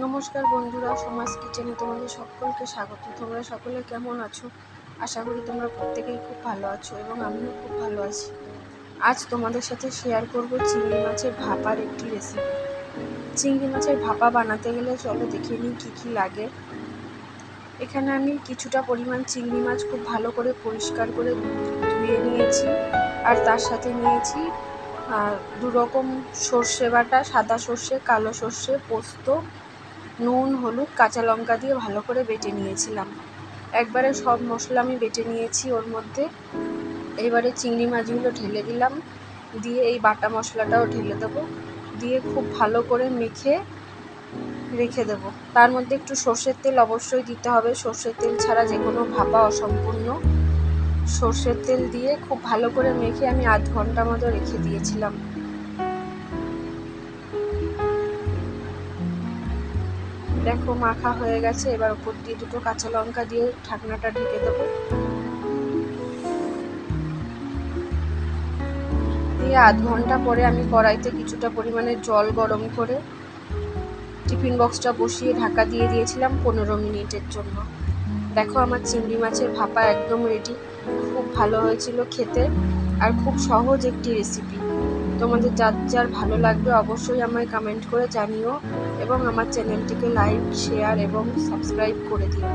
নমস্কার বন্ধুরা, সমাজ কিচেনে তোমাদের সকলকে স্বাগত। তোমরা সকলে কেমন আছো? আশা করি তোমরা প্রত্যেকেই খুব ভালো আছো এবং আমিও খুব ভালো আছি। আজ তোমাদের সাথে শেয়ার করব চিংড়ি মাছের ভাপার একটি রেসিপি। চিংড়ি মাছের ভাপা বানাতে গেলে চলো দেখে নিই কী কী লাগে। এখানে আমি কিছুটা পরিমাণ চিংড়ি মাছ খুব ভালো করে পরিষ্কার করে ধুয়ে নিয়েছি, আর তার সাথে নিয়েছি 2 রকম সর্ষে বাটা, সাদা সর্ষে, কালো সর্ষে, পোস্ত, নুন, হলুদ, কাঁচা লঙ্কা দিয়ে ভালো করে বেটে নিয়েছিলাম। একবারে সব মশলা আমি বেটে নিয়েছি ওর মধ্যে। এবারে চিংড়ি মাছগুলো ঢেলে দিলাম, দিয়ে এই বাটা মশলাটাও ঢেলে দেবো, দিয়ে খুব ভালো করে মেখে রেখে দেব। তার মধ্যে একটু সর্ষের তেল অবশ্যই দিতে হবে, সর্ষের তেল ছাড়া যে কোনো ভাপা অসম্পূর্ণ। সর্ষের তেল দিয়ে খুব ভালো করে মেখে আমি আধ ঘন্টা মতো রেখে দিয়েছিলাম। দেখো মাখা হয়ে গেছে। এবার উপর দিয়ে 2টো কাঁচা লঙ্কা দিয়ে ঢাকনাটা ঢেকে দেবো, দিয়ে আধ ঘন্টা পরে আমি কড়াইতে কিছুটা পরিমাণে জল গরম করে টিফিন বক্সটা বসিয়ে ঢাকা দিয়ে দিয়েছিলাম 15 মিনিটের জন্য। দেখো আমার চিংড়ি মাছের ভাপা একদম রেডি। খুব ভালো হয়েছিল খেতে, আর খুব সহজ একটি রেসিপি। তোমাদের যার যার ভালো লাগবে অবশ্যই আমায় কমেন্ট করে জানিও, এবং আমার চ্যানেলটিকে লাইক, শেয়ার এবং সাবস্ক্রাইব করে দিও।